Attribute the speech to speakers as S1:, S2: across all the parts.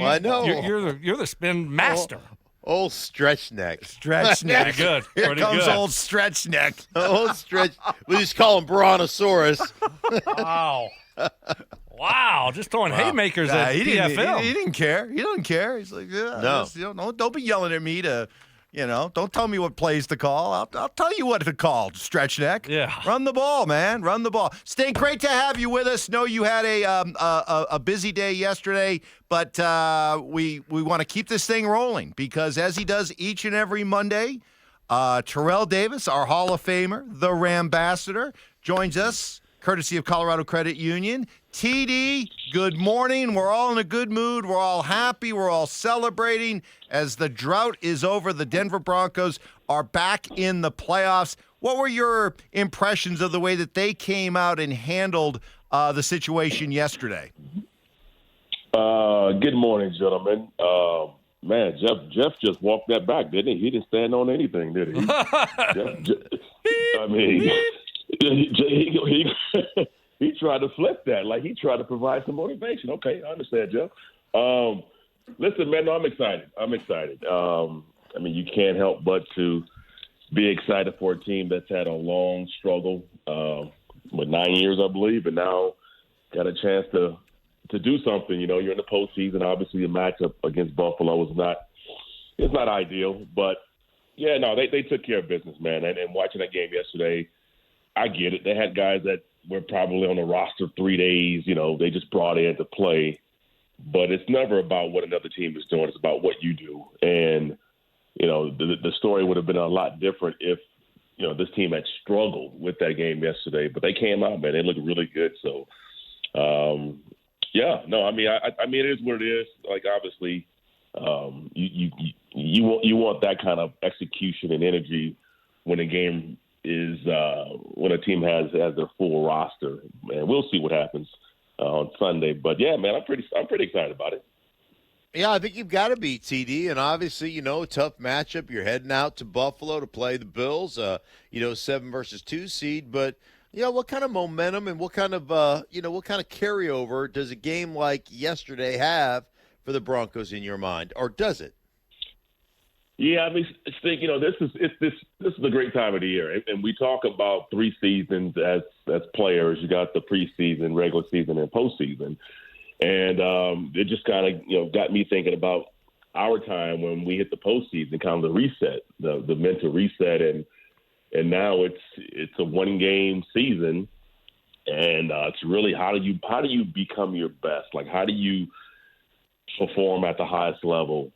S1: I know.
S2: You're the spin master.
S1: Old stretch neck.
S3: Stretch neck.
S2: Pretty good.
S3: Here
S2: Pretty
S3: comes
S2: good.
S3: old stretch neck.
S1: Old stretch. We just call him Brontosaurus.
S2: Wow. Wow. Just throwing haymakers at
S3: he
S2: PFL.
S3: He didn't care. He doesn't care. He's like,
S1: No.
S3: Don't be yelling at me to, don't tell me what plays to call. I'll tell you what to call, stretch neck.
S2: Yeah.
S3: Run the ball, man. Run the ball. Stink, great to have you with us. Know you had a busy day yesterday, but we want to keep this thing rolling because as he does each and every Monday, Terrell Davis, our Hall of Famer, the Rambassador, joins us courtesy of Colorado Credit Union. TD, good morning. We're all in a good mood. We're all happy. We're all celebrating. As the drought is over, the Denver Broncos are back in the playoffs. What were your impressions of the way that they came out and handled the situation yesterday?
S4: Good morning, gentlemen. Man, Jeff just walked that back, didn't he? He didn't stand on anything, did he? I mean, he tried to flip that. Like, he tried to provide some motivation. Okay, I understand, Jeff. Listen, man, no, I'm excited. I mean, you can't help but to be excited for a team that's had a long struggle, with 9 years, I believe, and now got a chance to do something. You're in the postseason. Obviously, the matchup against Buffalo is not ideal, but yeah, no, they took care of business, man. And watching that game yesterday, I get it. They had guys that were probably on the roster 3 days. They just brought in to play. But it's never about what another team is doing. It's about what you do. And, the story would have been a lot different if, this team had struggled with that game yesterday. But they came out, man. They looked really good. So, yeah, no, I mean, I mean, it is what it is. Like, obviously, you want that kind of execution and energy when a game is when a team has their full roster. And we'll see what happens on Sunday. But yeah, man, I'm pretty excited about it.
S1: Yeah, I think you've got to be, TD, and obviously, a tough matchup. You're heading out to Buffalo to play the Bills, 7 versus 2 seed. But what kind of momentum and what kind of carryover does a game like yesterday have for the Broncos in your mind, or does it?
S4: Yeah, I mean, Stink, this is a great time of the year, and we talk about 3 seasons as players. You got the preseason, regular season, and postseason, and it just kind of got me thinking about our time when we hit the postseason, kind of the reset, the mental reset, and now it's a 1-game season, and it's really how do you become your best? Like, how do you perform at the highest level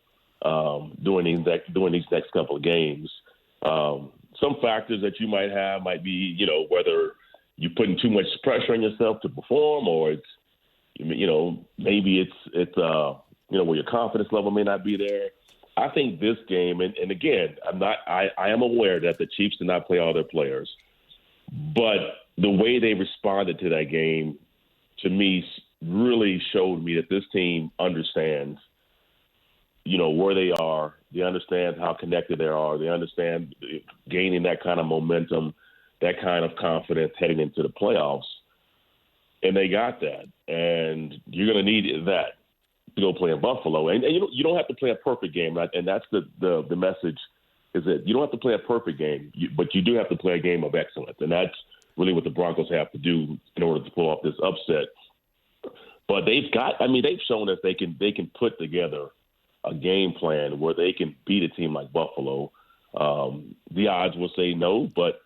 S4: during these next couple of games? Some factors that you might have might be, whether you're putting too much pressure on yourself to perform, or it's, maybe it's where your confidence level may not be there. I think this game, and again, I am aware that the Chiefs did not play all their players, but the way they responded to that game, to me, really showed me that this team understands, where they are. They understand how connected they are. They understand gaining that kind of momentum, that kind of confidence heading into the playoffs. And they got that. And you're going to need that to go play in Buffalo. And you don't have to play a perfect game, right? And that's the message, is that you don't have to play a perfect game, but you do have to play a game of excellence. And that's really what the Broncos have to do in order to pull off this upset. But they've shown us they can put together a game plan where they can beat a team like Buffalo. The odds will say no, but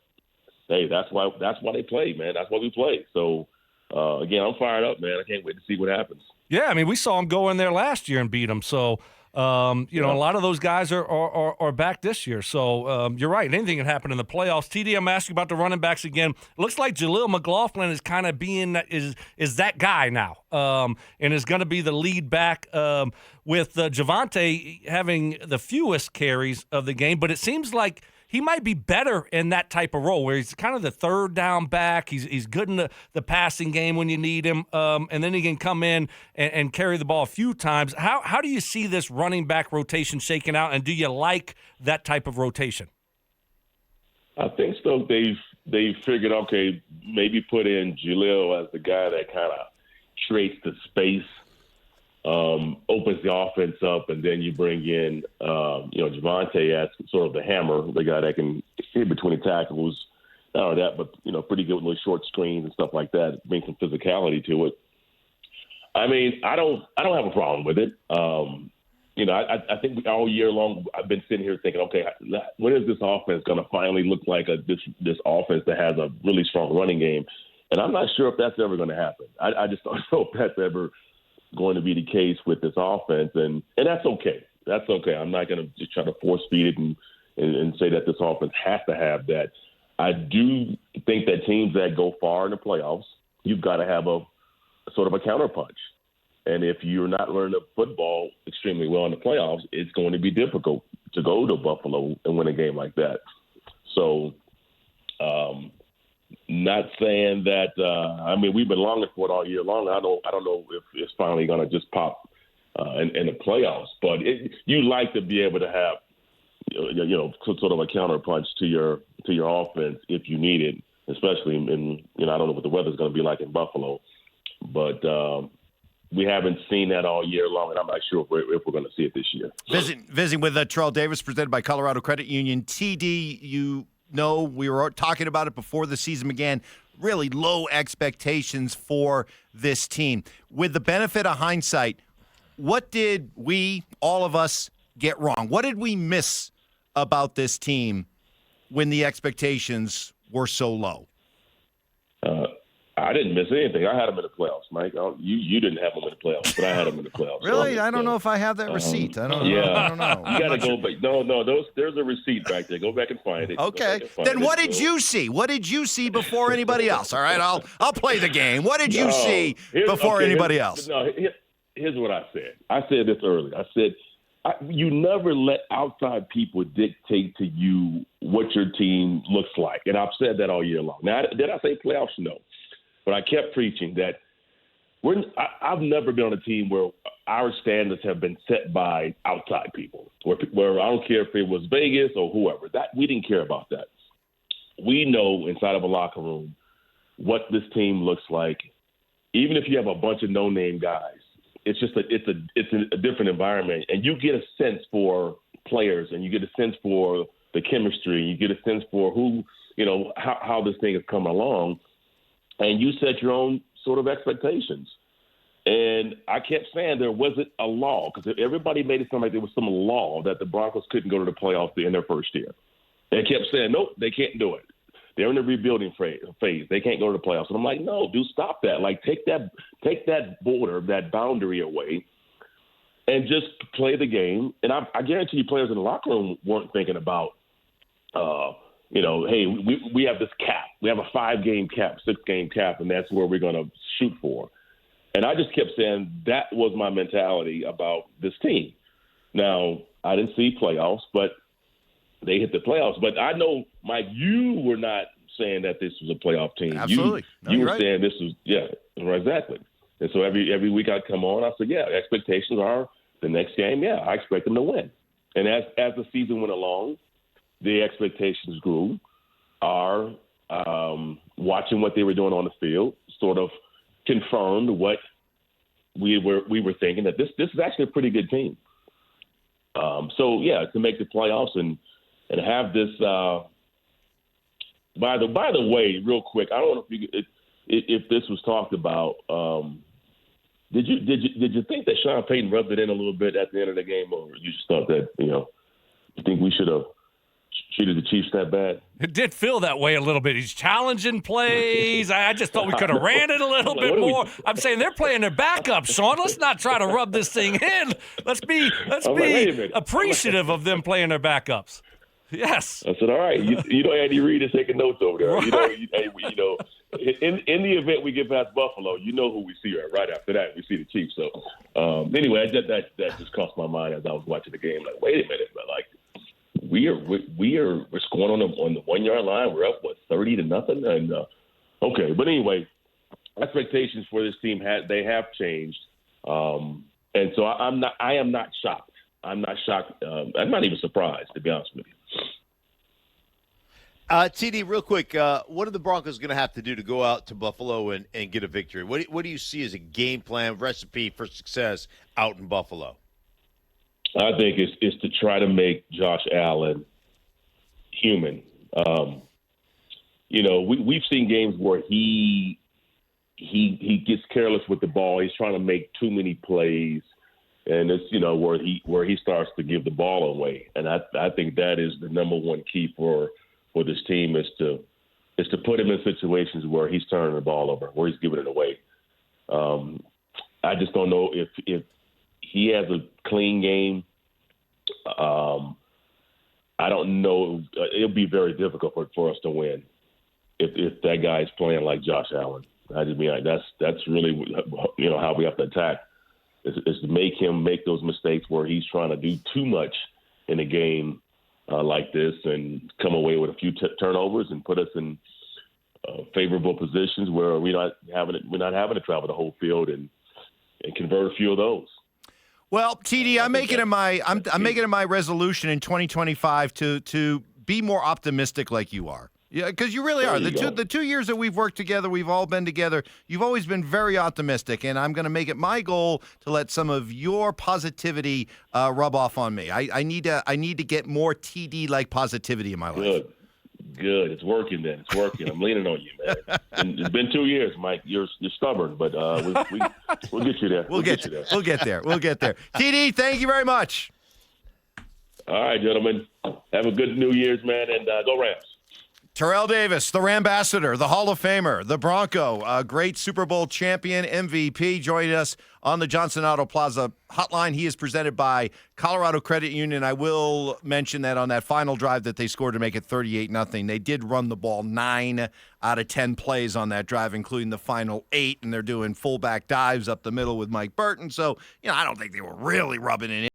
S4: hey, that's why they play, man. That's why we play. So again, I'm fired up, man. I can't wait to see what happens.
S2: Yeah, I mean, we saw them go in there last year and beat them. So, a lot of those guys are back this year. So, you're right. Anything can happen in the playoffs. TD, I'm asking about the running backs again. It looks like Jaleel McLaughlin is kind of is that guy now, and is going to be the lead back with Javonte having the fewest carries of the game. But it seems like he might be better in that type of role where he's kind of the third down back. He's good in the passing game when you need him, and then he can come in and carry the ball a few times. How do you see this running back rotation shaking out, and do you like that type of rotation?
S4: I think so. They figured, okay, maybe put in Jaleel as the guy that kind of creates the space opens the offense up, and then you bring in, Javonte as sort of the hammer, the guy that can hit between the tackles. Not only that, but, pretty good with those short screens and stuff like that, bring some physicality to it. I mean, I don't have a problem with it. I think all year long I've been sitting here thinking, okay, when is this offense going to finally look like this offense that has a really strong running game? And I'm not sure if that's ever going to happen. I just don't know if that's ever going to be the case with this offense, and that's okay. That's okay. I'm not going to just try to force feed it and say that this offense has to have that. I do think that teams that go far in the playoffs, you've got to have a sort of a counterpunch. And if you're not learning the football extremely well in the playoffs, it's going to be difficult to go to Buffalo and win a game like that. So, not saying that. We've been longing for it all year long. I don't know if it's finally going to just pop in the playoffs. But you like to be able to have, sort of a counterpunch to your offense if you need it, especially in I don't know what the weather's going to be like in Buffalo, but. We haven't seen that all year long, and I'm not sure if we're going to see it this year.
S3: Visiting with Terrell Davis, presented by Colorado Credit Union. TD, we were talking about it before the season began, really low expectations for this team. With the benefit of hindsight, what did all of us, get wrong? What did we miss about this team when the expectations were so low?
S4: I didn't miss anything. I had them in the playoffs, Mike. You didn't have them in the playoffs, but I had them in the playoffs.
S3: Really? I don't know if I have that receipt. I don't know.
S4: You got to go back. No, there's a receipt back there. Go back and find it.
S3: Okay. Then what did you see? What did you see before anybody else? All right, I'll play the game. What did you see before anybody else?
S4: Here's what I said. I said this earlier. I said, you never let outside people dictate to you what your team looks like. And I've said that all year long. Now, did I say playoffs? No. But I kept preaching that I've never been on a team where our standards have been set by outside people, where I don't care if it was Vegas or whoever. That we didn't care about that. We know inside of a locker room what this team looks like. Even if you have a bunch of no-name guys, it's just it's a different environment, and you get a sense for players, and you get a sense for the chemistry, you get a sense for who how this thing is coming along. And you set your own sort of expectations. And I kept saying there wasn't a law, because everybody made it sound like there was some law that the Broncos couldn't go to the playoffs in their first year. They kept saying, nope, they can't do it. They're in the rebuilding phase. They can't go to the playoffs. And I'm like, no, dude, stop that. Like, take that border, that boundary away, and just play the game. And I guarantee you players in the locker room weren't thinking about hey, we have this cap. We have a 5-game cap, 6-game cap, and that's where we're going to shoot for. And I just kept saying that was my mentality about this team. Now, I didn't see playoffs, but they hit the playoffs. But I know, Mike, you were not saying that this was a playoff team.
S3: Absolutely.
S4: You were saying this was, exactly. And so every week I'd come on, I said, expectations are the next game, I expect them to win. And as the season went along, the expectations grew. Our watching what they were doing on the field sort of confirmed what we were thinking, that this is actually a pretty good team. To make the playoffs and have this. By the way, real quick, I don't know if this was talked about. Did you think that Sean Payton rubbed it in a little bit at the end of the game, or you just thought that you think we should have treated the Chiefs that bad?
S2: It did feel that way a little bit. He's challenging plays. I just thought we could have ran it a little bit more. I'm saying they're playing their backup, Sean. Let's not try to rub this thing in. Let's be appreciative of them playing their backups. Yes.
S4: I said, all right. Andy Reid is taking notes over there.
S2: Right.
S4: In the event we get past Buffalo, who we see right after that. We see the Chiefs. So anyway, that just crossed my mind as I was watching the game. Like, wait a minute, but like. We're scoring on the 1 yard line. We're up 30-0, and okay. But anyway, expectations for this team have changed, and so I am not shocked. I'm not shocked. I'm not even surprised, to be honest with you.
S1: TD, real quick, what are the Broncos going to have to do to go out to Buffalo and get a victory? What do you see as a game plan, recipe for success out in Buffalo?
S4: I think it's to try to make Josh Allen human. We've seen games where he gets careless with the ball. He's trying to make too many plays, and it's where he starts to give the ball away. And I think that is the number one key for this team is to put him in situations where he's turning the ball over, where he's giving it away. I just don't know if he has a clean game. I don't know. It'll be very difficult for us to win if that guy's playing like Josh Allen. I just mean that's really how we have to attack is to make him make those mistakes where he's trying to do too much in a game like this and come away with a few turnovers and put us in favorable positions where we're not having to travel the whole field and convert a few of those.
S3: Well, TD, I'm making it my resolution in 2025 to be more optimistic like you are. Yeah, because you really are. The 2 years that we've worked together, we've all been together. You've always been very optimistic, and I'm going to make it my goal to let some of your positivity rub off on me. I need to get more TD-like positivity in my life.
S4: Good. It's working then. It's working. I'm leaning on you, man. And it's been 2 years, Mike. You're stubborn, but we'll get you there. We'll get you there.
S3: We'll get there. We'll get there. TD, thank you very much.
S4: All right, gentlemen. Have a good New Year's, man, and go Rams.
S3: Terrell Davis, the Rambassador, the Hall of Famer, the Bronco, a great Super Bowl champion, MVP, joined us on the Johnson Auto Plaza hotline. He is presented by Colorado Credit Union. I will mention that on that final drive that they scored to make it 38-0, they did run the ball 9 out of 10 plays on that drive, including the final 8, and they're doing fullback dives up the middle with Mike Burton. So, I don't think they were really rubbing it in.